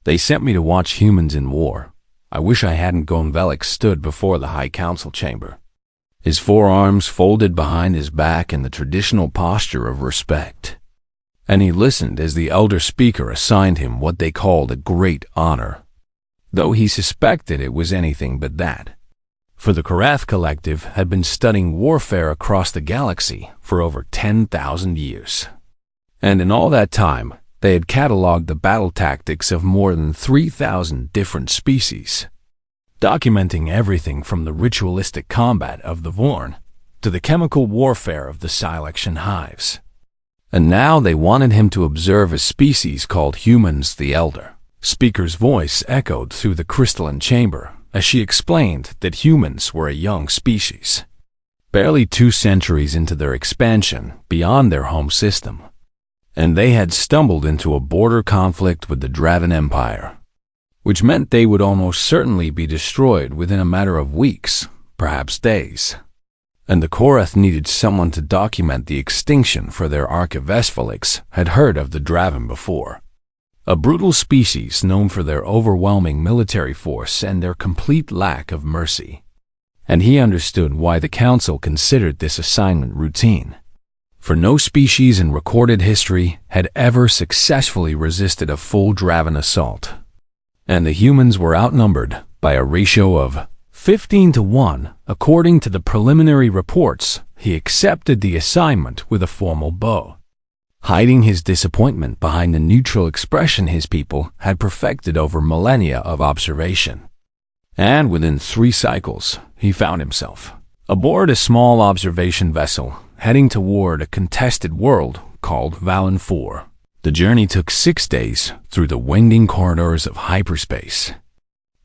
They sent me to watch humans in war. I wish I hadn't gone. Velix stood before the High Council chamber, his forearms folded behind his back in the traditional posture of respect. And he listened as the elder speaker assigned him what they called a great honor, though he suspected it was anything but that. For the Korath Collective had been studying warfare across the galaxy for over 10,000 years. And in all that time, they had cataloged the battle tactics of more than 3,000 different species, documenting everything from the ritualistic combat of the Vorn to the chemical warfare of the Silexian hives. And now they wanted him to observe a species called humans the Elder. Speaker's voice echoed through the crystalline chamber as she explained that humans were a young species, barely 2 centuries into their expansion beyond their home system, and they had stumbled into a border conflict with the Draven Empire, which meant they would almost certainly be destroyed within a matter of weeks, perhaps days. And the Korath needed someone to document the extinction, for their Archivesphalics had heard of the Draven before, a brutal species known for their overwhelming military force and their complete lack of mercy. And he understood why the Council considered this assignment routine, for no species in recorded history had ever successfully resisted a full Draven assault. And the humans were outnumbered by a ratio of 15 to 1. According to the preliminary reports, he accepted the assignment with a formal bow, hiding his disappointment behind the neutral expression his people had perfected over millennia of observation. And within 3 cycles, he found himself aboard a small observation vessel heading toward a contested world called Valen 4. The journey took 6 days through the winding corridors of hyperspace,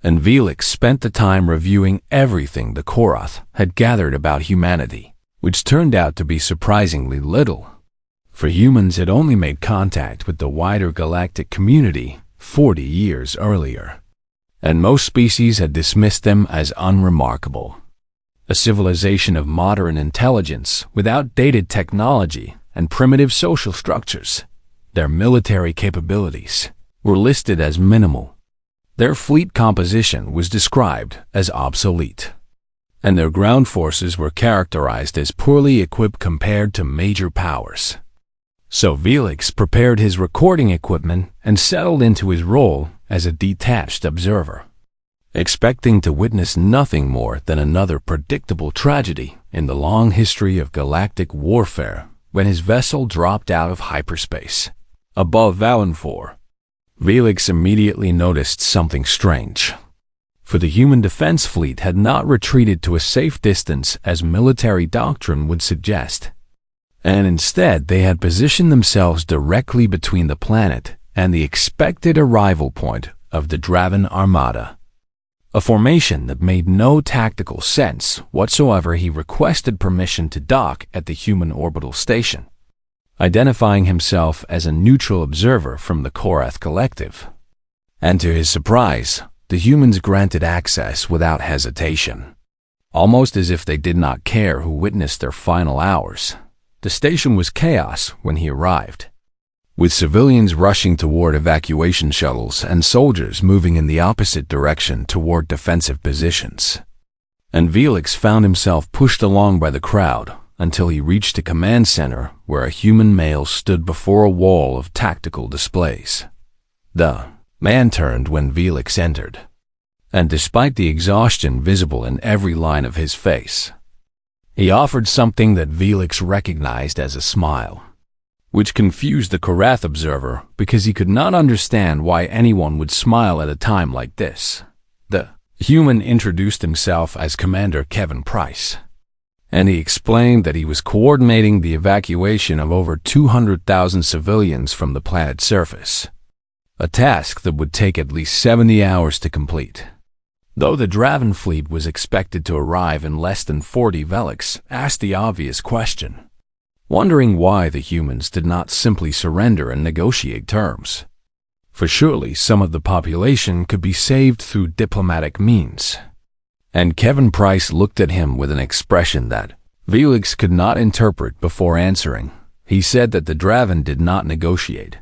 and Velix spent the time reviewing everything the Korath had gathered about humanity, which turned out to be surprisingly little, for humans had only made contact with the wider galactic community 40 years earlier, and most species had dismissed them as unremarkable. A civilization of modern intelligence with outdated technology and primitive social structures. Their military capabilities were listed as minimal. Their fleet composition was described as obsolete, and their ground forces were characterized as poorly equipped compared to major powers. So Velix prepared his recording equipment and settled into his role as a detached observer, expecting to witness nothing more than another predictable tragedy in the long history of galactic warfare when his vessel dropped out of hyperspace. Above Valen 4, Velix immediately noticed something strange, for the human defense fleet had not retreated to a safe distance as military doctrine would suggest, and instead they had positioned themselves directly between the planet and the expected arrival point of the Draven Armada, a formation that made no tactical sense whatsoever. He requested permission to dock at the human orbital station, identifying himself as a neutral observer from the Korath Collective. And to his surprise, the humans granted access without hesitation, almost as if they did not care who witnessed their final hours. The station was chaos when he arrived, with civilians rushing toward evacuation shuttles and soldiers moving in the opposite direction toward defensive positions. And Velix found himself pushed along by the crowd until he reached a command center where a human male stood before a wall of tactical displays. The man turned when Velix entered, and despite the exhaustion visible in every line of his face, he offered something that Velix recognized as a smile, which confused the Korath observer because he could not understand why anyone would smile at a time like this. The human introduced himself as Commander Kevin Price, and he explained that he was coordinating the evacuation of over 200,000 civilians from the planet's surface, a task that would take at least 70 hours to complete. Though the Draven fleet was expected to arrive in less than 40, Velix asked the obvious question, wondering why the humans did not simply surrender and negotiate terms. For surely some of the population could be saved through diplomatic means. And Kevin Price looked at him with an expression that Velix could not interpret before answering. He said that the Draven did not negotiate.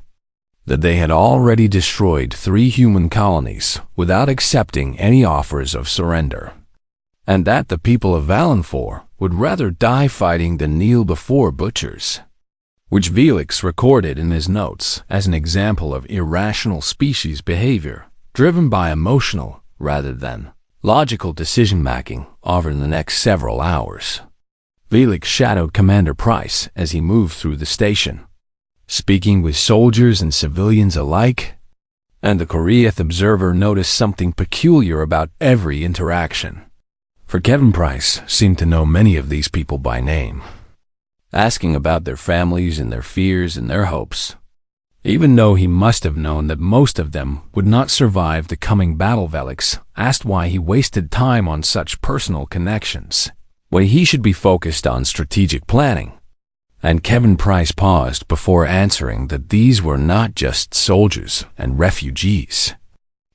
that they had already destroyed 3 human colonies without accepting any offers of surrender, and that the people of Valenfor would rather die fighting than kneel before butchers, which Felix recorded in his notes as an example of irrational species behavior driven by emotional rather than logical decision-making over the next several hours. Felix shadowed Commander Price as he moved through the station, speaking with soldiers and civilians alike, and the Koreath observer noticed something peculiar about every interaction. For Kevin Price seemed to know many of these people by name, asking about their families and their fears and their hopes, even though he must have known that most of them would not survive the coming battle. Felix asked why he wasted time on such personal connections, when he should be focused on strategic planning. And Kevin Price paused before answering that these were not just soldiers and refugees.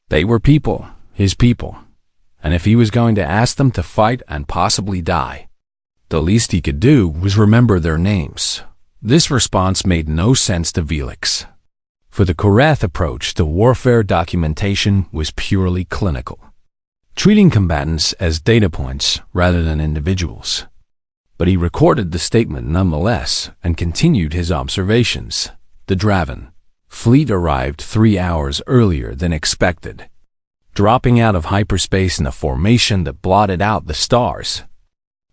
They were people, his people, and if he was going to ask them to fight and possibly die, the least he could do was remember their names. This response made no sense to Felix, for the Korath approach to warfare documentation was purely clinical, treating combatants as data points rather than individuals. But he recorded the statement nonetheless and continued his observations. The Draven fleet arrived 3 hours earlier than expected, dropping out of hyperspace in a formation that blotted out the stars.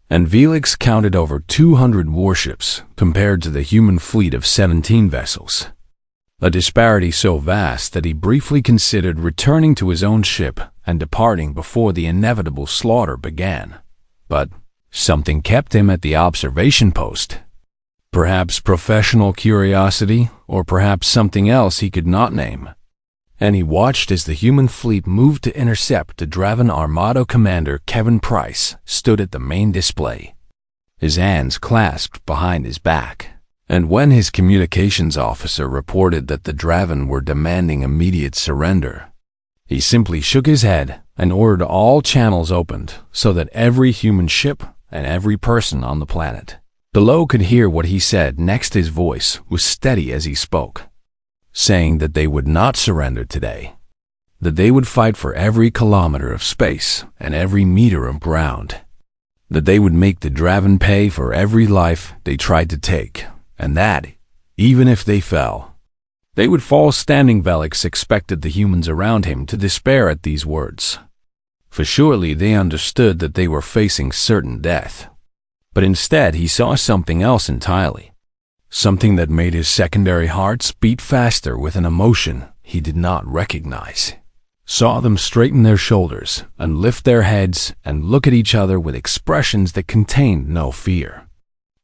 And Felix counted over 200 warships compared to the human fleet of 17 vessels, a disparity so vast that he briefly considered returning to his own ship and departing before the inevitable slaughter began. But something kept him at the observation post. Perhaps professional curiosity, or perhaps something else he could not name. And he watched as the human fleet moved to intercept the Draven Armado commander. Kevin Price stood at the main display, his hands clasped behind his back. And when his communications officer reported that the Draven were demanding immediate surrender, he simply shook his head and ordered all channels opened so that every human ship and every person on the planet below could hear what he said. Next, his voice was steady as he spoke, saying that they would not surrender today, that they would fight for every kilometer of space and every meter of ground, that they would make the Draven pay for every life they tried to take, and that, even if they fell, they would fall standing. Felix expected the humans around him to despair at these words, for surely they understood that they were facing certain death. But instead he saw something else entirely, something that made his secondary hearts beat faster with an emotion he did not recognize. Saw them straighten their shoulders and lift their heads and look at each other with expressions that contained no fear,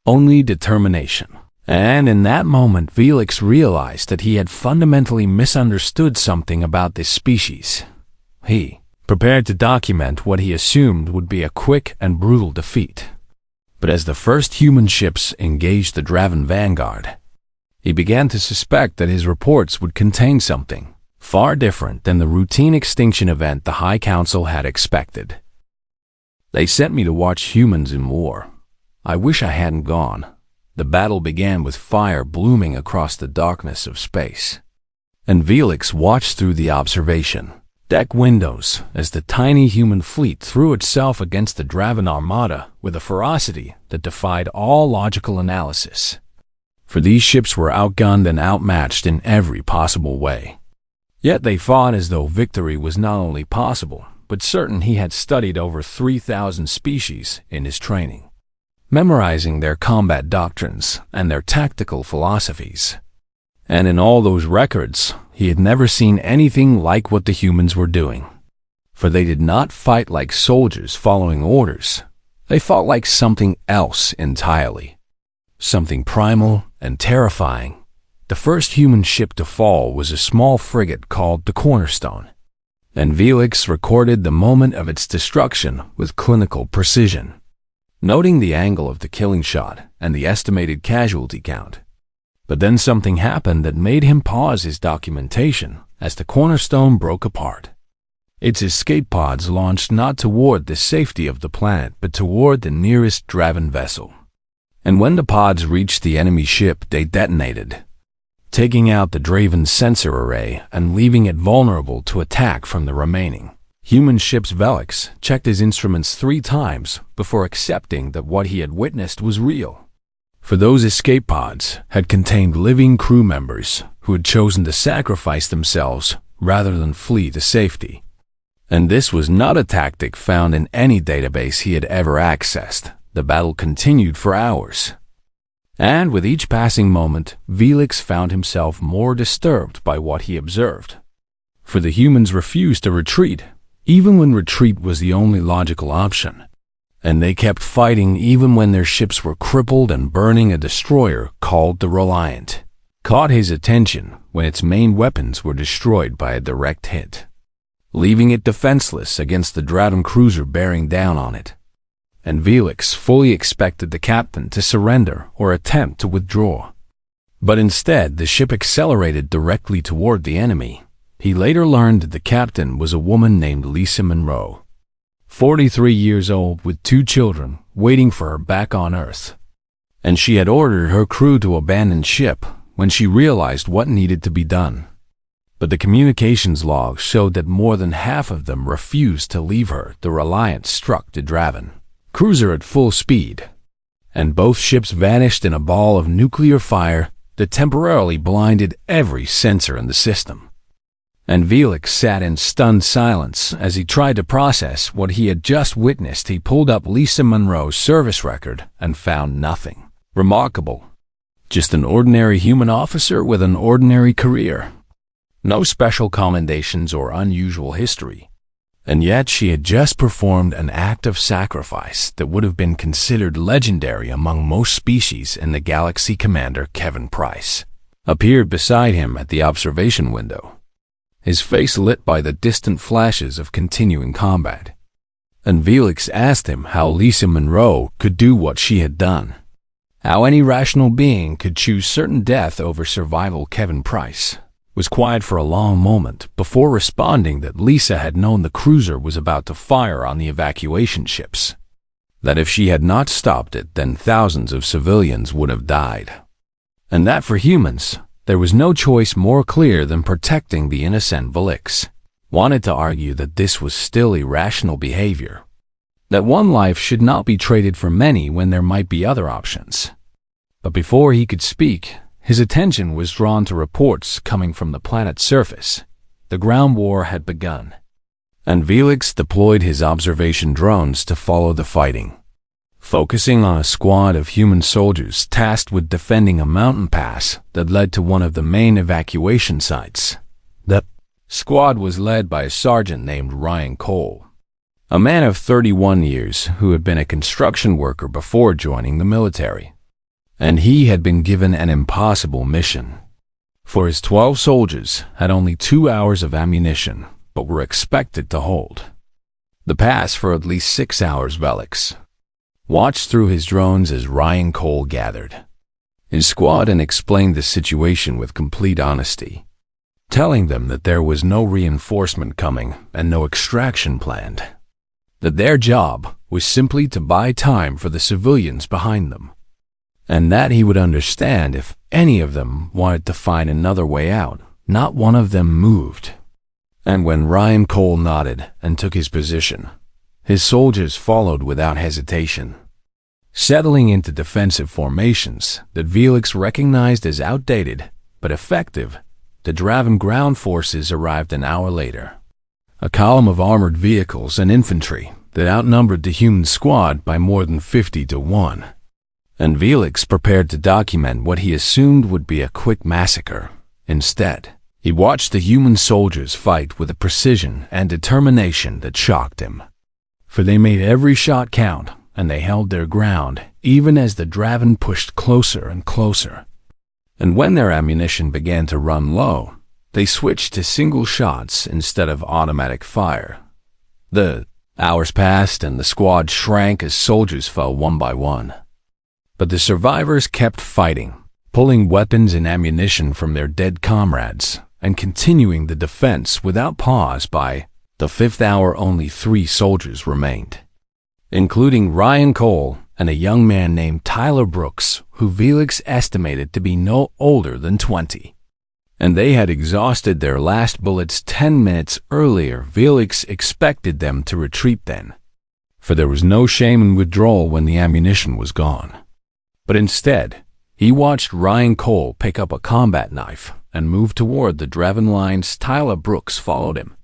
only determination. And in that moment Felix realized that he had fundamentally misunderstood something about this species. He prepared to document what he assumed would be a quick and brutal defeat. But as the first human ships engaged the Draven vanguard, he began to suspect that his reports would contain something far different than the routine extinction event the High Council had expected. They sent me to watch humans in war. I wish I hadn't gone. The battle began with fire blooming across the darkness of space, and Felix watched through the observation deck windows as the tiny human fleet threw itself against the Draven Armada with a ferocity that defied all logical analysis. For these ships were outgunned and outmatched in every possible way. Yet they fought as though victory was not only possible, but certain. He had studied over 3,000 species in his training, memorizing their combat doctrines and their tactical philosophies. And in all those records, he had never seen anything like what the humans were doing. For they did not fight like soldiers following orders. They fought like something else entirely, something primal and terrifying. The first human ship to fall was a small frigate called the Cornerstone, and Felix recorded the moment of its destruction with clinical precision, noting the angle of the killing shot and the estimated casualty count. But then something happened that made him pause his documentation as the Cornerstone broke apart. Its escape pods launched not toward the safety of the planet but toward the nearest Draven vessel. And when the pods reached the enemy ship, they detonated. taking out the Draven's sensor array and leaving it vulnerable to attack from the remaining human ships. Velix checked his instruments 3 times before accepting that what he had witnessed was real. For those escape pods had contained living crew members who had chosen to sacrifice themselves rather than flee to safety. And this was not a tactic found in any database he had ever accessed. The battle continued for hours. And with each passing moment, Velix found himself more disturbed by what he observed. For the humans refused to retreat, even when retreat was the only logical option. And they kept fighting even when their ships were crippled and burning. A destroyer called the Reliant caught his attention when its main weapons were destroyed by a direct hit, leaving it defenseless against the Draven cruiser bearing down on it. And Velix fully expected the captain to surrender or attempt to withdraw. But instead, the ship accelerated directly toward the enemy. He later learned that the captain was a woman named Lisa Monroe, 43 years old with 2 children waiting for her back on Earth. And she had ordered her crew to abandon ship when she realized what needed to be done. But the communications logs showed that more than half of them refused to leave her. The Reliant struck the Draven cruiser at full speed, and both ships vanished in a ball of nuclear fire that temporarily blinded every sensor in the system. And Velix sat in stunned silence as he tried to process what he had just witnessed. He pulled up Lisa Monroe's service record and found nothing remarkable. Just an ordinary human officer with an ordinary career. No special commendations or unusual history. And yet she had just performed an act of sacrifice that would have been considered legendary among most species. In the galaxy, Commander Kevin Price appeared beside him at the observation window, his face lit by the distant flashes of continuing combat. And Velix asked him how Lisa Monroe could do what she had done, how any rational being could choose certain death over survival. Kevin Price was quiet for a long moment before responding that Lisa had known the cruiser was about to fire on the evacuation ships, that if she had not stopped it, then thousands of civilians would have died, and that for humans, there was no choice more clear than protecting the innocent. Velix wanted to argue that this was still irrational behavior, that one life should not be traded for many when there might be other options. But before he could speak, his attention was drawn to reports coming from the planet's surface. The ground war had begun, and Velix deployed his observation drones to follow the fighting, focusing on a squad of human soldiers tasked with defending a mountain pass that led to one of the main evacuation sites. The squad was led by a sergeant named Ryan Cole, a man of 31 years who had been a construction worker before joining the military. And he had been given an impossible mission. For his 12 soldiers had only 2 hours of ammunition, but were expected to hold the pass for at least 6 hours. Velix watched through his drones as Ryan Cole gathered his squad and explained the situation with complete honesty, telling them that there was no reinforcement coming and no extraction planned, that their job was simply to buy time for the civilians behind them, and that he would understand if any of them wanted to find another way out. Not one of them moved. And when Ryan Cole nodded and took his position, his soldiers followed without hesitation, settling into defensive formations that Velix recognized as outdated but effective. The Draven ground forces arrived an hour later, a column of armored vehicles and infantry that outnumbered the human squad by more than 50 to 1. And Velix prepared to document what he assumed would be a quick massacre. Instead, he watched the human soldiers fight with a precision and determination that shocked him. For they made every shot count, and they held their ground, even as the Draven pushed closer and closer. And when their ammunition began to run low, they switched to single shots instead of automatic fire. The hours passed, and the squad shrank as soldiers fell one by one. But the survivors kept fighting, pulling weapons and ammunition from their dead comrades, and continuing the defense without pause. By the 5th hour, only 3 soldiers remained, including Ryan Cole and a young man named Tyler Brooks, who Velix estimated to be no older than 20. and they had exhausted their last bullets 10 minutes earlier. Felix expected them to retreat then, for there was no shame in withdrawal when the ammunition was gone. But instead, he watched Ryan Cole pick up a combat knife and move toward the Draven lines. Tyler Brooks followed him,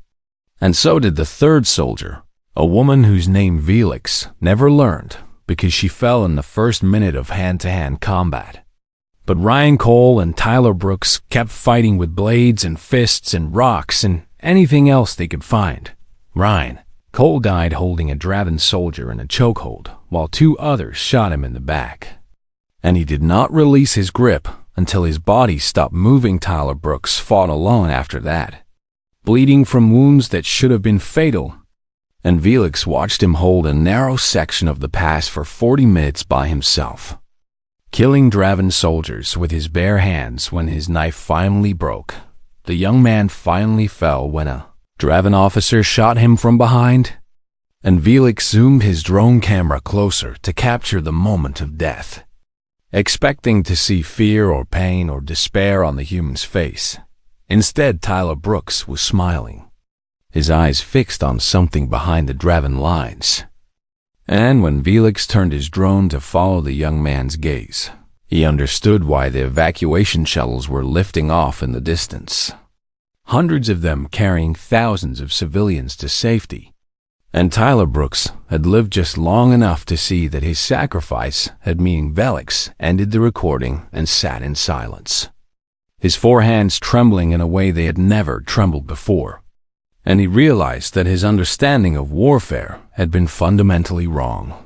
and so did the third soldier, a woman whose name Felix never learned because she fell in the first minute of hand-to-hand combat. But Ryan Cole and Tyler Brooks kept fighting with blades and fists and rocks and anything else they could find. Ryan Cole died holding a Draven soldier in a chokehold, while two others shot him in the back. And he did not release his grip until his body stopped moving. Tyler Brooks fought alone after that, bleeding from wounds that should have been fatal, and Felix watched him hold a narrow section of the pass for 40 minutes by himself, killing Draven soldiers with his bare hands. When his knife finally broke, the young man finally fell when a Draven officer shot him from behind, and Felix zoomed his drone camera closer to capture the moment of death, expecting to see fear or pain or despair on the human's face. Instead, Tyler Brooks was smiling, his eyes fixed on something behind the Draven lines. And when Felix turned his drone to follow the young man's gaze, he understood why the evacuation shuttles were lifting off in the distance, hundreds of them carrying thousands of civilians to safety. And Tyler Brooks had lived just long enough to see that his sacrifice had meaning. Felix ended the recording and sat in silence, his four hands trembling in a way they had never trembled before. And he realized that his understanding of warfare had been fundamentally wrong.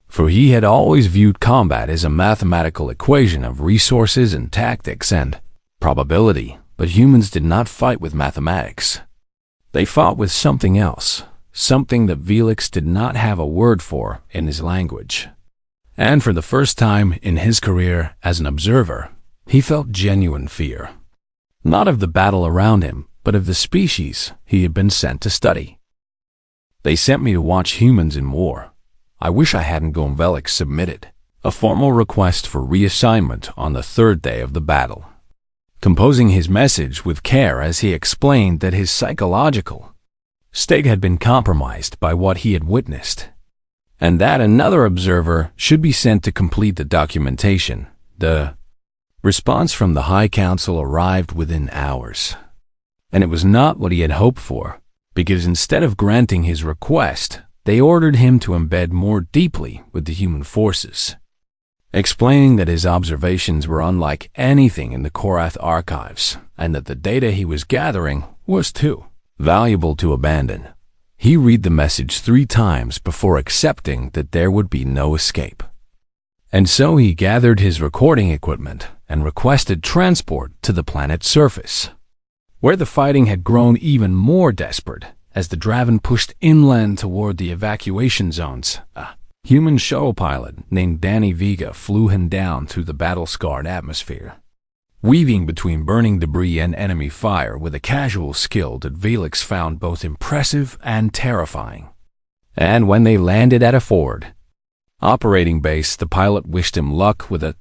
For he had always viewed combat as a mathematical equation of resources and tactics and probability, but humans did not fight with mathematics. They fought with something else, something that Felix did not have a word for in his language. And for the first time in his career as an observer, he felt genuine fear, not of the battle around him, but of the species he had been sent to study. They sent me to watch humans in war. I wish I hadn't gone. Felix submitted a formal request for reassignment on the third day of the battle, composing his message with care as he explained that his psychological state had been compromised by what he had witnessed, and that another observer should be sent to complete the documentation. The response from the High Council arrived within hours, and it was not what he had hoped for, because instead of granting his request, they ordered him to embed more deeply with the human forces, explaining that his observations were unlike anything in the Korath archives, and that the data he was gathering was too valuable to abandon. He read the message 3 times before accepting that there would be no escape. And so he gathered his recording equipment and requested transport to the planet's surface, where the fighting had grown even more desperate as the Draven pushed inland toward the evacuation zones. A human shuttle pilot named Danny Vega flew him down through the battle-scarred atmosphere, weaving between burning debris and enemy fire with a casual skill that Felix found both impressive and terrifying. And when they landed at a Ford operating base, the pilot wished him luck with a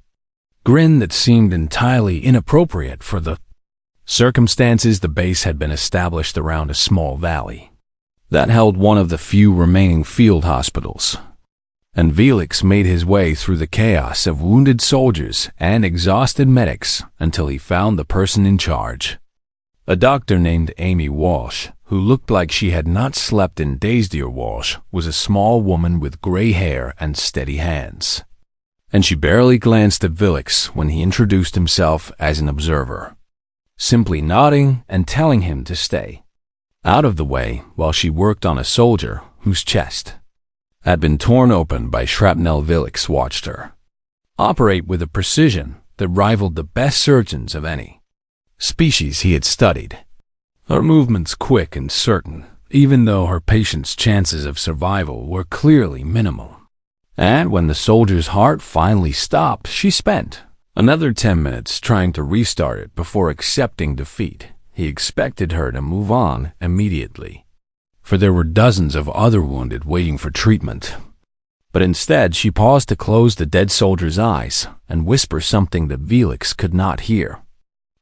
grin that seemed entirely inappropriate for the circumstances. The base had been established around a small valley that held one of the few remaining field hospitals, and Felix made his way through the chaos of wounded soldiers and exhausted medics until he found the person in charge, a doctor named Amy Walsh, who looked like she had not slept in days. Dear Walsh was a small woman with gray hair and steady hands, and she barely glanced at Felix when he introduced himself as an observer, simply nodding and telling him to stay out of the way while she worked on a soldier whose chest had been torn open by shrapnel. Felix watched her operate with a precision that rivaled the best surgeons of any species he had studied. Her movements quick and certain, even though her patient's chances of survival were clearly minimal. And when the soldier's heart finally stopped, she spent another 10 minutes trying to restart it before accepting defeat. He expected her to move on immediately, for there were dozens of other wounded waiting for treatment. But instead, she paused to close the dead soldier's eyes and whisper something that Felix could not hear.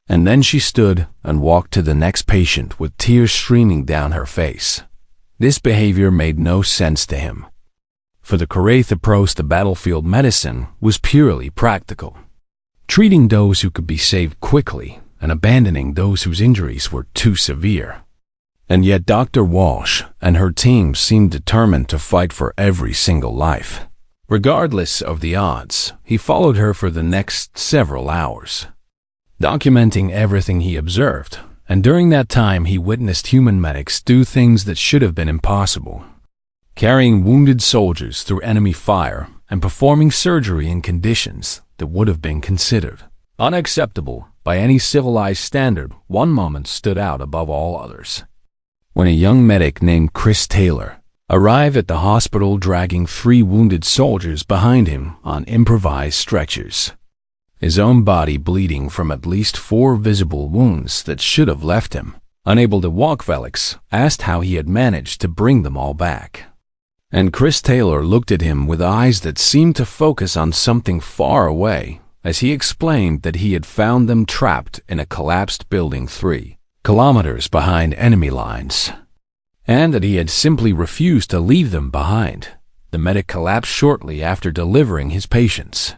And then she stood and walked to the next patient with tears streaming down her face. This behavior made no sense to him. For the Karaith approach to battlefield medicine was purely practical, treating those who could be saved quickly and abandoning those whose injuries were too severe. And yet Dr. Walsh and her team seemed determined to fight for every single life. Regardless of the odds, he followed her for the next several hours, documenting everything he observed, and during that time he witnessed human medics do things that should have been impossible, carrying wounded soldiers through enemy fire and performing surgery in conditions that would have been considered unacceptable by any civilized standard. One moment stood out above all others, when a young medic named Chris Taylor arrived at the hospital dragging 3 wounded soldiers behind him on improvised stretchers, his own body bleeding from at least 4 visible wounds that should have left him unable to walk. Velix asked how he had managed to bring them all back, and Chris Taylor looked at him with eyes that seemed to focus on something far away as he explained that he had found them trapped in a collapsed building 3 kilometers behind enemy lines, and that he had simply refused to leave them behind. The medic collapsed shortly after delivering his patients,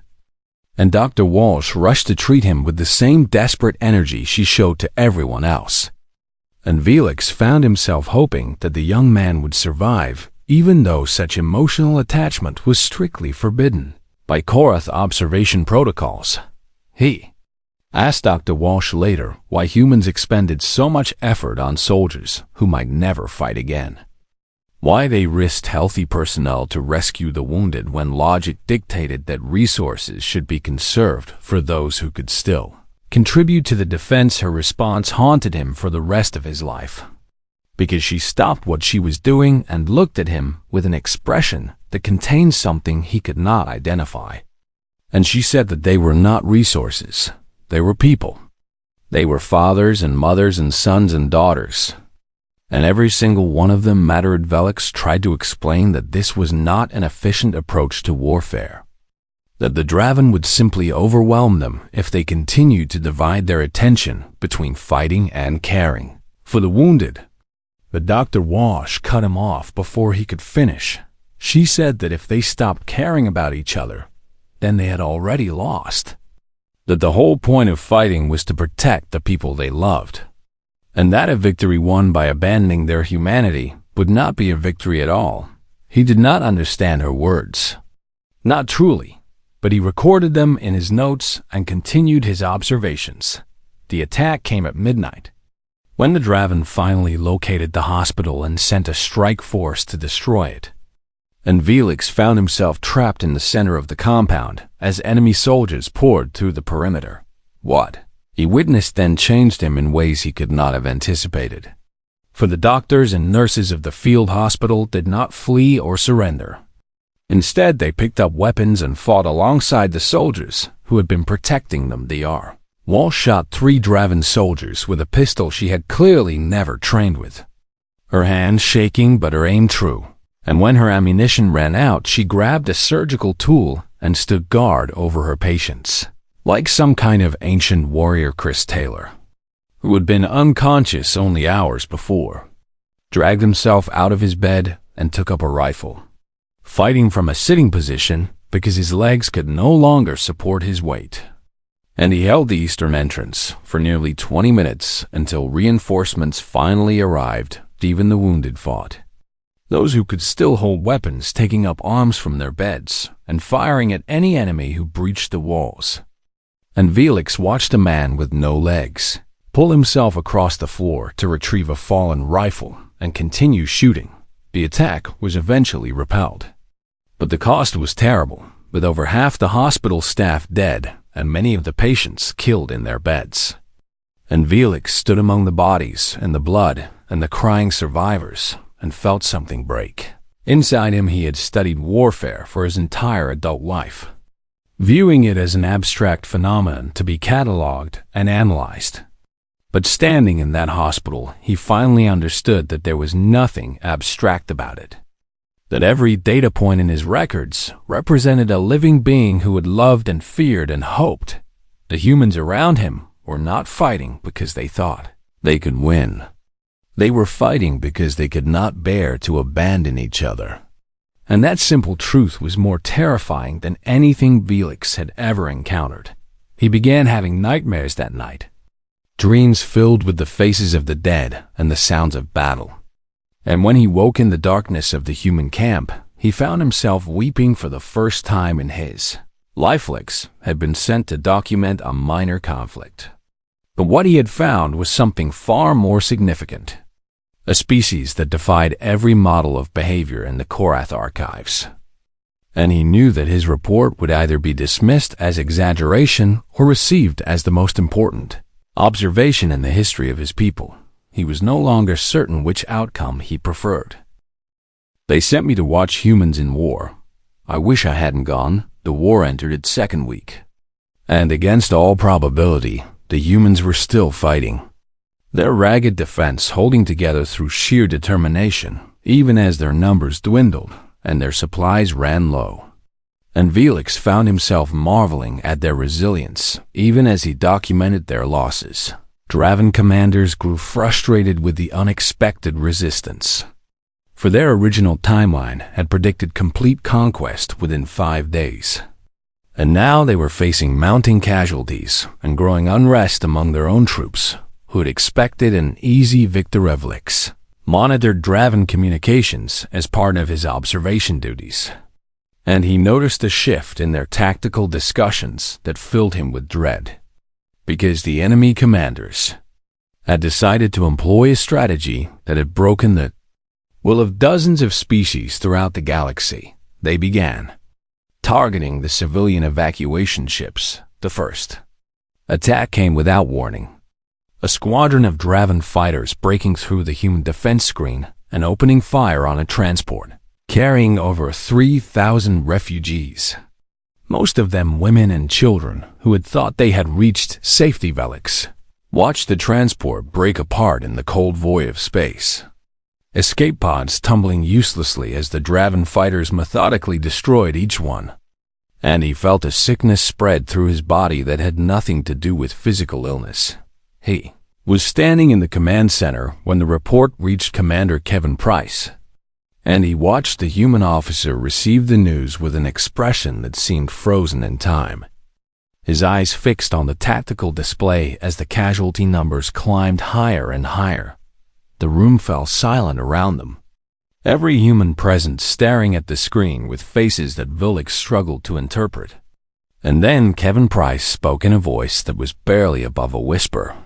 and Dr. Walsh rushed to treat him with the same desperate energy she showed to everyone else. And Velix found himself hoping that the young man would survive, even though such emotional attachment was strictly forbidden by Korath observation protocols. He asked Dr. Walsh later why humans expended so much effort on soldiers who might never fight again. Why they risked healthy personnel to rescue the wounded when logic dictated that resources should be conserved for those who could still contribute to the defense. Her response haunted him for the rest of his life, because she stopped what she was doing and looked at him with an expression that contained something he could not identify. And she said that they were not resources. They were people. They were fathers and mothers and sons and daughters. And every single one of them mattered. Velix tried to explain that this was not an efficient approach to warfare, that the Draven would simply overwhelm them if they continued to divide their attention between fighting and caring for the wounded. But Dr. Walsh cut him off before he could finish. She said that if they stopped caring about each other, then they had already lost. That the whole point of fighting was to protect the people they loved, and that a victory won by abandoning their humanity would not be a victory at all. He did not understand her words. Not truly, but he recorded them in his notes and continued his observations. The attack came at midnight, when the Draven finally located the hospital and sent a strike force to destroy it. And Velix found himself trapped in the center of the compound as enemy soldiers poured through the perimeter. What he witnessed then changed him in ways he could not have anticipated. For the doctors and nurses of the field hospital did not flee or surrender. Instead, they picked up weapons and fought alongside the soldiers who had been protecting them. Walsh shot 3 Draven soldiers with a pistol she had clearly never trained with, her hand shaking but her aim true. And when her ammunition ran out, she grabbed a surgical tool and stood guard over her patients, like some kind of ancient warrior. Chris Taylor, who had been unconscious only hours before, dragged himself out of his bed and took up a rifle, fighting from a sitting position because his legs could no longer support his weight. And he held the eastern entrance for nearly 20 minutes until reinforcements finally arrived. Even the wounded fought, those who could still hold weapons taking up arms from their beds and firing at any enemy who breached the walls. And Velix watched a man with no legs pull himself across the floor to retrieve a fallen rifle and continue shooting. The attack was eventually repelled, but the cost was terrible, with over half the hospital staff dead and many of the patients killed in their beds. And Velix stood among the bodies and the blood and the crying survivors and felt something break. Inside him, he had studied warfare for his entire adult life, viewing it as an abstract phenomenon to be cataloged and analyzed. But standing in that hospital, he finally understood that there was nothing abstract about it, that every data point in his records represented a living being who had loved and feared and hoped. The humans around him were not fighting because they thought they could win. They were fighting because they could not bear to abandon each other. And that simple truth was more terrifying than anything Felix had ever encountered. He began having nightmares that night, dreams filled with the faces of the dead and the sounds of battle. And when he woke in the darkness of the human camp, he found himself weeping for the first time in his life. Felix had been sent to document a minor conflict. But what he had found was something far more significant. A species that defied every model of behavior in the Korath archives. And he knew that his report would either be dismissed as exaggeration or received as the most important observation in the history of his people. He was no longer certain which outcome he preferred. They sent me to watch humans in war. I wish I hadn't gone. The war entered its second week. And against all probability, the humans were still fighting. Their ragged defense holding together through sheer determination, even as their numbers dwindled and their supplies ran low. And Felix found himself marveling at their resilience, even as he documented their losses. Draven commanders grew frustrated with the unexpected resistance. For their original timeline had predicted complete conquest within 5 days. And now they were facing mounting casualties and growing unrest among their own troops, who had expected an easy victory. Felix monitored Draven communications as part of his observation duties, and he noticed a shift in their tactical discussions that filled him with dread, because the enemy commanders had decided to employ a strategy that had broken the will of dozens of species throughout the galaxy. They began targeting the civilian evacuation ships. The first attack came without warning. A squadron of Draven fighters breaking through the human defense screen and opening fire on a transport, carrying over 3,000 refugees, most of them women and children who had thought they had reached safety. Felix watched the transport break apart in the cold void of space, escape pods tumbling uselessly as the Draven fighters methodically destroyed each one. And he felt a sickness spread through his body that had nothing to do with physical illness. He was standing in the command center when the report reached Commander Kevin Price, and he watched the human officer receive the news with an expression that seemed frozen in time. His eyes fixed on the tactical display as the casualty numbers climbed higher and higher. The room fell silent around them, every human present staring at the screen with faces that Felix struggled to interpret. And then Kevin Price spoke in a voice that was barely above a whisper,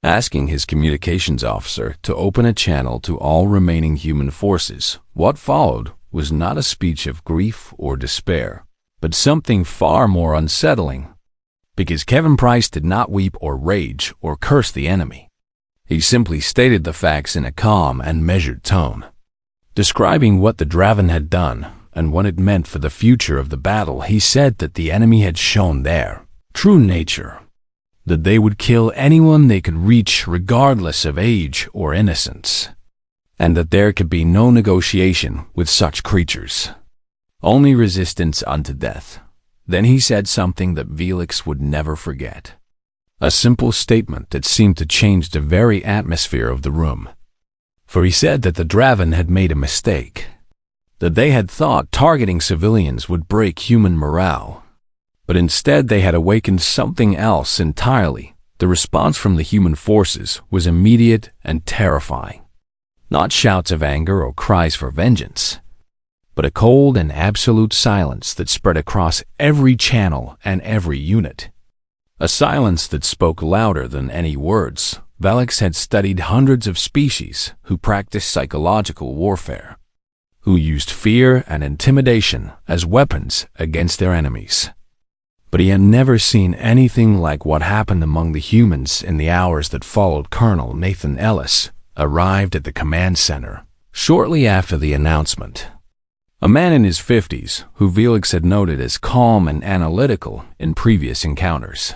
asking his communications officer to open a channel to all remaining human forces. What followed was not a speech of grief or despair, but something far more unsettling, because Kevin Price did not weep or rage or curse the enemy. He simply stated the facts in a calm and measured tone, describing what the Draven had done and what it meant for the future of the battle. He said that the enemy had shown their true nature, that they would kill anyone they could reach regardless of age or innocence, and that there could be no negotiation with such creatures, only resistance unto death. Then he said something that Felix would never forget, a simple statement that seemed to change the very atmosphere of the room. For he said that the Draven had made a mistake, that they had thought targeting civilians would break human morale, but instead they had awakened something else entirely. The response from the human forces was immediate and terrifying. Not shouts of anger or cries for vengeance, but a cold and absolute silence that spread across every channel and every unit. A silence that spoke louder than any words. Felix had studied hundreds of species who practiced psychological warfare, who used fear and intimidation as weapons against their enemies. But he had never seen anything like what happened among the humans in the hours that followed. Colonel Nathan Ellis arrived at the command center shortly after the announcement. A man in his 50s who Felix had noted as calm and analytical in previous encounters.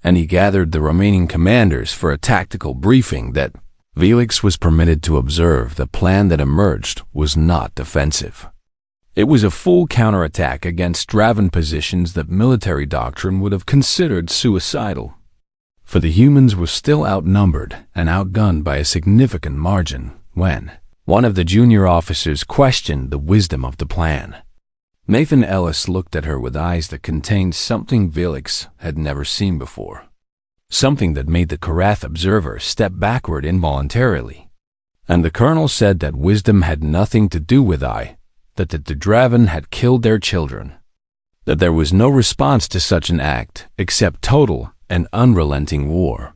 And he gathered the remaining commanders for a tactical briefing that Felix was permitted to observe. The plan that emerged was not defensive. It was a full counterattack against Draven positions that military doctrine would have considered suicidal. For the humans were still outnumbered and outgunned by a significant margin when one of the junior officers questioned the wisdom of the plan. Nathan Ellis looked at her with eyes that contained something Felix had never seen before. Something that made the Karath observer step backward involuntarily. And the colonel said that wisdom had nothing to do with that the Draven had killed their children. That there was no response to such an act except total and unrelenting war.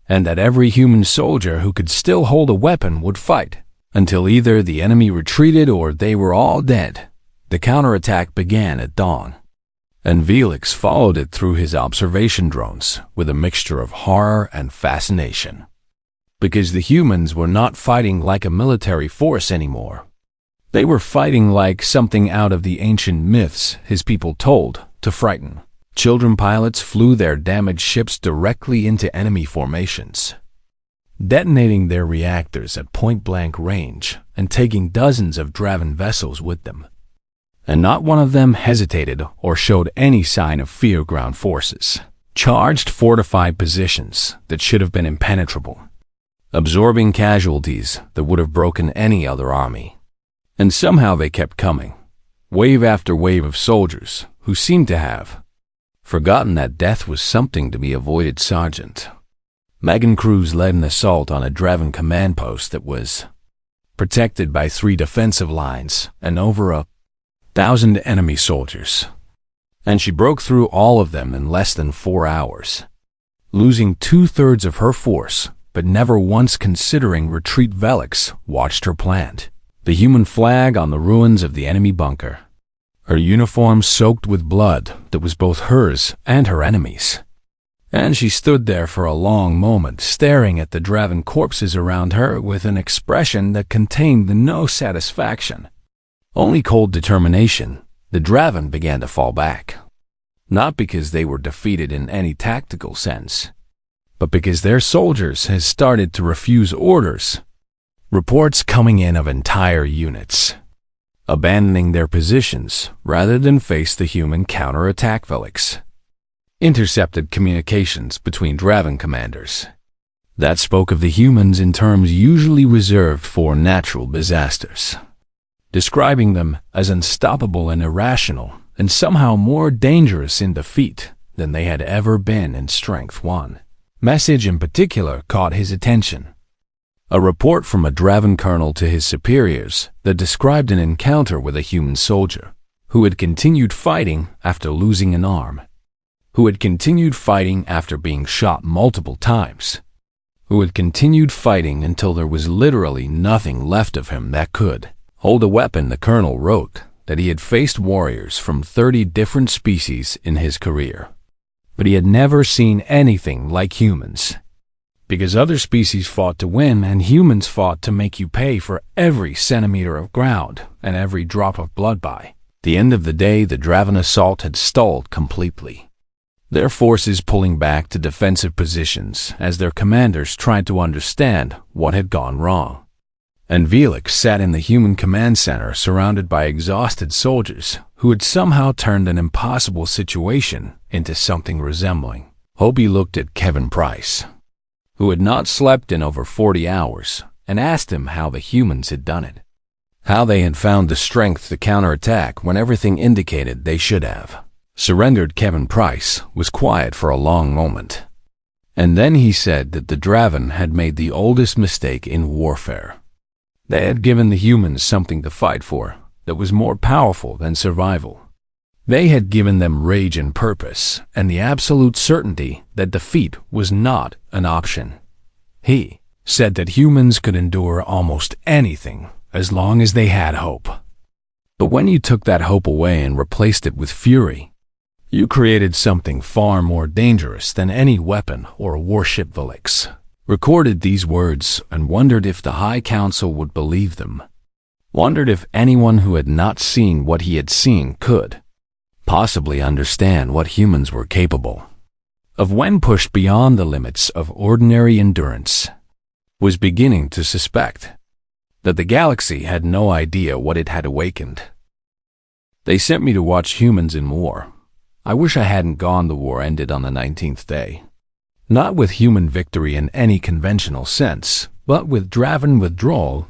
And that every human soldier who could still hold a weapon would fight until either the enemy retreated or they were all dead. The counterattack began at dawn, and Felix followed it through his observation drones with a mixture of horror and fascination. Because the humans were not fighting like a military force anymore. They were fighting like something out of the ancient myths his people told to frighten. Children pilots flew their damaged ships directly into enemy formations, detonating their reactors at point-blank range and taking dozens of Draven vessels with them. And not one of them hesitated or showed any sign of fear. Ground forces charged fortified positions that should have been impenetrable, absorbing casualties that would have broken any other army. And somehow they kept coming, wave after wave of soldiers who seemed to have forgotten that death was something to be avoided. Sergeant Megan Cruz led an assault on a Draven command post that was protected by 3 defensive lines and over 1,000 enemy soldiers, and she broke through all of them in less than 4 hours, losing 2/3 of her force, but never once considering retreat. Felix watched her plant the human flag on the ruins of the enemy bunker, her uniform soaked with blood that was both hers and her enemy's. And she stood there for a long moment, staring at the Draven corpses around her with an expression that contained no satisfaction, only cold determination. The Draven began to fall back, not because they were defeated in any tactical sense, but because their soldiers had started to refuse orders. Reports coming in of entire units abandoning their positions rather than face the human counterattack. Felix intercepted communications between Draven commanders that spoke of the humans in terms usually reserved for natural disasters, describing them as unstoppable and irrational and somehow more dangerous in defeat than they had ever been in strength. One message in particular caught his attention. A report from a Draven colonel to his superiors that described an encounter with a human soldier who had continued fighting after losing an arm, who had continued fighting after being shot multiple times, who had continued fighting until there was literally nothing left of him that could hold a weapon. The colonel wrote that he had faced warriors from 30 different species in his career, but he had never seen anything like humans. Because other species fought to win and humans fought to make you pay for every centimeter of ground and every drop of blood. By the end of the day, the Draven assault had stalled completely, their forces pulling back to defensive positions as their commanders tried to understand what had gone wrong. And Felix sat in the human command center surrounded by exhausted soldiers who had somehow turned an impossible situation into something resembling hope. He looked at Kevin Price, who had not slept in over 40 hours, and asked him how the humans had done it, how they had found the strength to counterattack when everything indicated they should have surrendered. Kevin Price was quiet for a long moment, and then he said that the Draven had made the oldest mistake in warfare. They had given the humans something to fight for that was more powerful than survival. They had given them rage and purpose, and the absolute certainty that defeat was not an option. He said that humans could endure almost anything as long as they had hope. But when you took that hope away and replaced it with fury, you created something far more dangerous than any weapon or warship. Felix recorded these words and wondered if the High Council would believe them, wondered if anyone who had not seen what he had seen could possibly understand what humans were capable of when pushed beyond the limits of ordinary endurance, was beginning to suspect that the galaxy had no idea what it had awakened. They sent me to watch humans in war. I wish I hadn't gone. The war ended on the 19th day. not with human victory in any conventional sense, but with Draven withdrawal,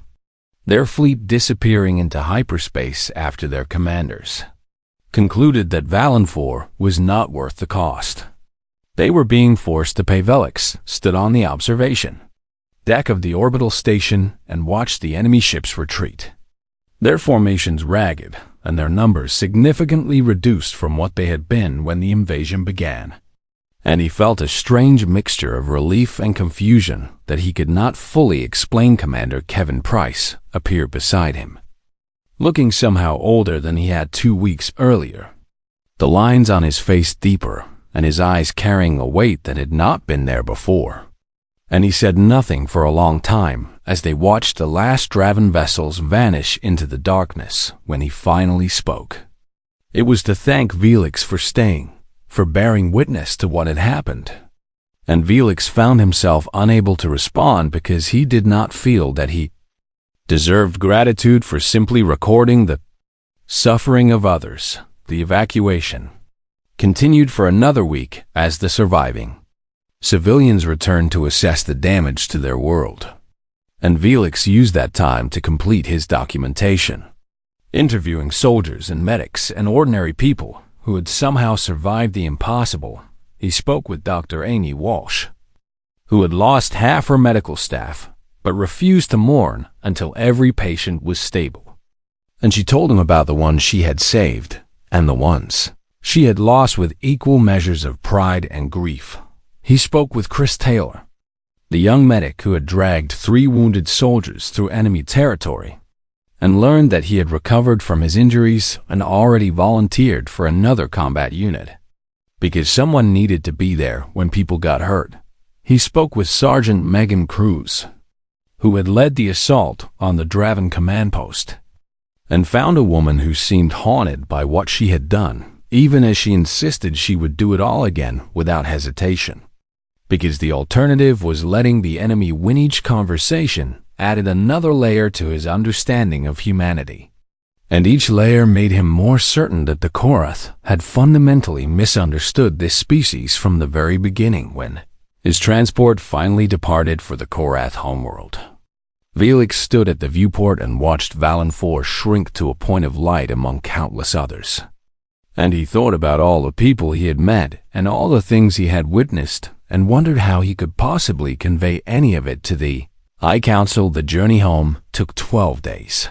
their fleet disappearing into hyperspace after their commanders concluded that Valenfor was not worth the cost. They were being forced to pay. Velix stood on the observation deck of the orbital station and watched the enemy ships retreat, their formations ragged and their numbers significantly reduced from what they had been when the invasion began. And he felt a strange mixture of relief and confusion that he could not fully explain. Commander Kevin Price appeared beside him, looking somehow older than he had 2 weeks earlier, the lines on his face deeper and his eyes carrying a weight that had not been there before. And he said nothing for a long time as they watched the last Draven vessels vanish into the darkness. When he finally spoke, it was to thank Velix for staying, for bearing witness to what had happened. And Velix found himself unable to respond because he did not feel that he deserved gratitude for simply recording the suffering of others. The evacuation continued for another week as the surviving civilians returned to assess the damage to their world. And Velix used that time to complete his documentation, interviewing soldiers and medics and ordinary people who had somehow survived the impossible. He spoke with Dr. Amy Walsh, who had lost half her medical staff but refused to mourn until every patient was stable. And she told him about the ones she had saved and the ones she had lost with equal measures of pride and grief. He spoke with Chris Taylor, the young medic who had dragged 3 wounded soldiers through enemy territory, and learned that he had recovered from his injuries and already volunteered for another combat unit, because someone needed to be there when people got hurt. He spoke with Sergeant Megan Cruz, who had led the assault on the Draven command post, and found a woman who seemed haunted by what she had done, even as she insisted she would do it all again without hesitation, because the alternative was letting the enemy win. Each conversation added another layer to his understanding of humanity, and each layer made him more certain that the Korath had fundamentally misunderstood this species from the very beginning. When his transport finally departed for the Korath homeworld, Velix stood at the viewport and watched Valenfor shrink to a point of light among countless others. And he thought about all the people he had met and all the things he had witnessed, and wondered how he could possibly convey any of it to the High Council. The journey home took 12 days,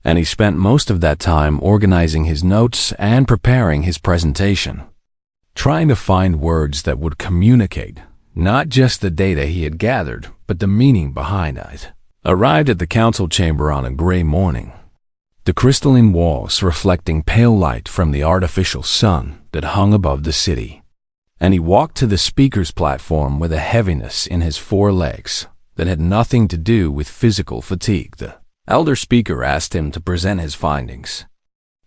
and he spent most of that time organizing his notes and preparing his presentation, trying to find words that would communicate not just the data he had gathered, but the meaning behind it. Arrived at the council chamber on a gray morning, the crystalline walls reflecting pale light from the artificial sun that hung above the city. And he walked to the speaker's platform with a heaviness in his 4 legs that had nothing to do with physical fatigue. The elder speaker asked him to present his findings,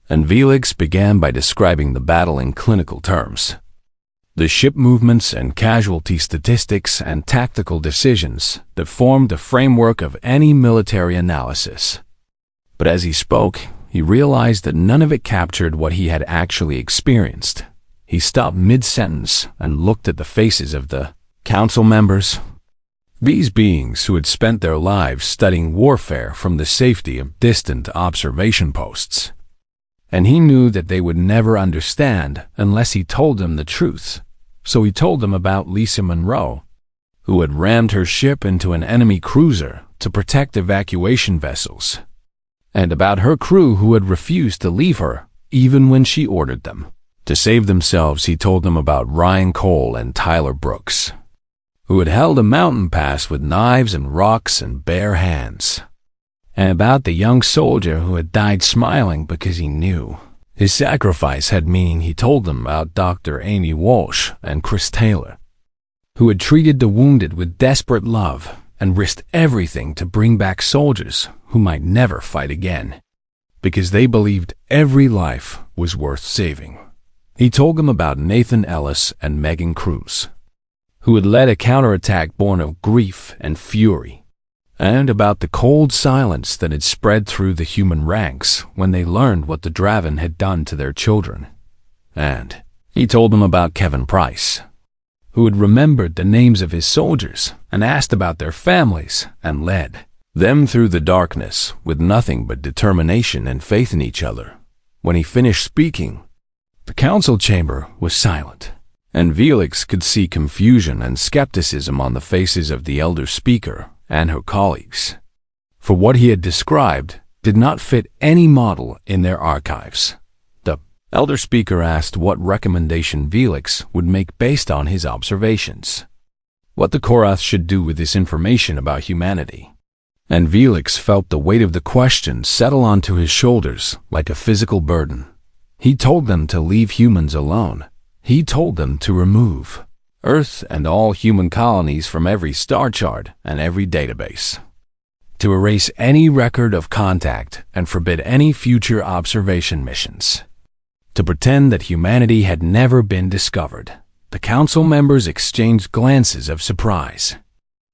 and Velix began by describing the battle in clinical terms, the ship movements and casualty statistics and tactical decisions that formed the framework of any military analysis. But as he spoke, he realized that none of it captured what he had actually experienced. He stopped mid-sentence and looked at the faces of the council members, these beings who had spent their lives studying warfare from the safety of distant observation posts. And he knew that they would never understand unless he told them the truth. So he told them about Lisa Monroe, who had rammed her ship into an enemy cruiser to protect evacuation vessels, and about her crew who had refused to leave her even when she ordered them to save themselves. He told them about Ryan Cole and Tyler Brooks, who had held a mountain pass with knives and rocks and bare hands, and about the young soldier who had died smiling because he knew his sacrifice had meaning. He told them about Dr. Amy Walsh and Chris Taylor, who had treated the wounded with desperate love and risked everything to bring back soldiers who might never fight again, because they believed every life was worth saving. He told them about Nathan Ellis and Megan Cruz, who had led a counterattack born of grief and fury, and about the cold silence that had spread through the human ranks when they learned what the Draven had done to their children. And he told them about Kevin Price, who had remembered the names of his soldiers and asked about their families and led them through the darkness with nothing but determination and faith in each other. When he finished speaking, the council chamber was silent, and Felix could see confusion and skepticism on the faces of the elder speaker and her colleagues. For what he had described did not fit any model in their archives. The elder speaker asked what recommendation Felix would make based on his observations, what the Korath should do with this information about humanity. And Felix felt the weight of the question settle onto his shoulders like a physical burden. He told them to leave humans alone. He told them to remove Earth and all human colonies from every star chart and every database, to erase any record of contact and forbid any future observation missions, to pretend that humanity had never been discovered. The council members exchanged glances of surprise,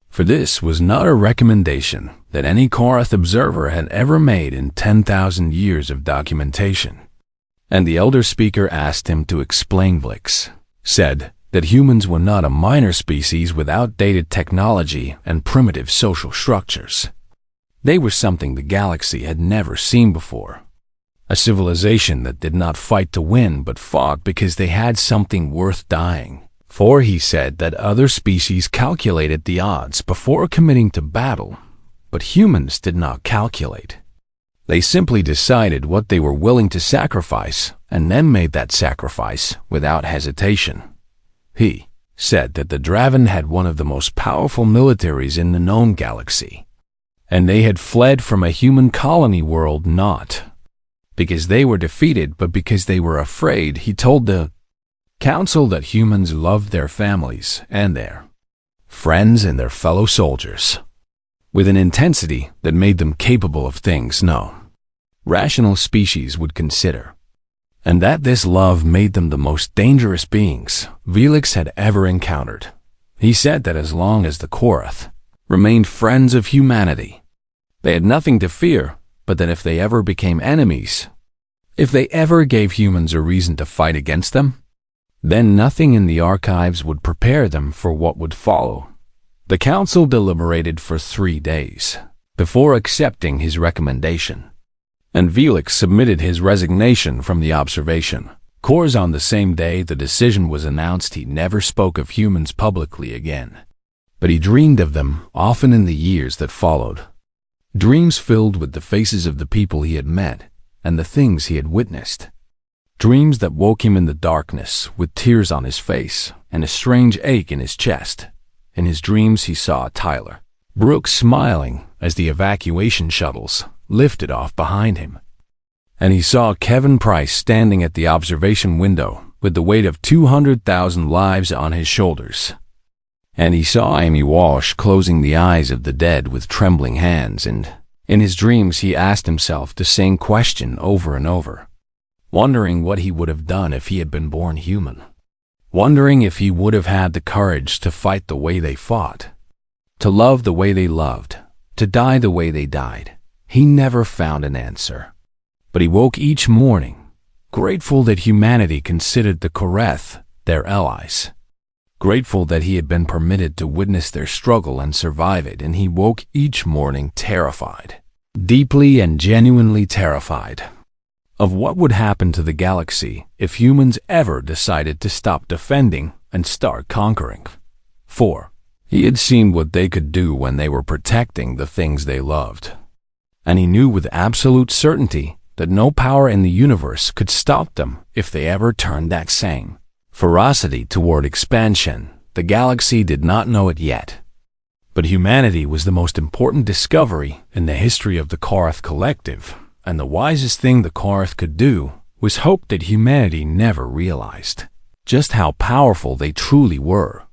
for this was not a recommendation that any Korath observer had ever made in 10,000 years of documentation. And the elder speaker asked him to explain. Felix said that humans were not a minor species with outdated technology and primitive social structures. They were something the galaxy had never seen before. A civilization that did not fight to win but fought because they had something worth dying for. He said that other species calculated the odds before committing to battle, but humans did not calculate. They simply decided what they were willing to sacrifice and then made that sacrifice without hesitation. He said that the Draven had one of the most powerful militaries in the known galaxy, and they had fled from a human colony world not because they were defeated but because they were afraid. He told the council that humans loved their families and their friends and their fellow soldiers with an intensity that made them capable of things no rational species would consider, and that this love made them the most dangerous beings Felix had ever encountered. He said that as long as the Korath remained friends of humanity, they had nothing to fear, but that if they ever became enemies, if they ever gave humans a reason to fight against them, then nothing in the archives would prepare them for what would follow. The council deliberated for 3 days before accepting his recommendation, and Felix submitted his resignation from the observation corps. On the same day the decision was announced, he never spoke of humans publicly again, but he dreamed of them often in the years that followed. Dreams filled with the faces of the people he had met and the things he had witnessed. Dreams that woke him in the darkness with tears on his face and a strange ache in his chest. In his dreams he saw Tyler Brooks smiling as the evacuation shuttles lifted off behind him, and he saw Kevin Price standing at the observation window with the weight of 200,000 lives on his shoulders. And he saw Amy Walsh closing the eyes of the dead with trembling hands, and in his dreams he asked himself the same question over and over, wondering what he would have done if he had been born human, wondering if he would have had the courage to fight the way they fought, to love the way they loved, to die the way they died. He never found an answer, but he woke each morning, grateful that humanity considered the Korath their allies, grateful that he had been permitted to witness their struggle and survive it, and he woke each morning terrified, deeply and genuinely terrified, of what would happen to the galaxy if humans ever decided to stop defending and start conquering. For he had seen what they could do when they were protecting the things they loved, and he knew with absolute certainty that no power in the universe could stop them if they ever turned that same ferocity toward expansion. The galaxy did not know it yet, but humanity was the most important discovery in the history of the Korath Collective, and the wisest thing the Korath could do was hope that humanity never realized just how powerful they truly were.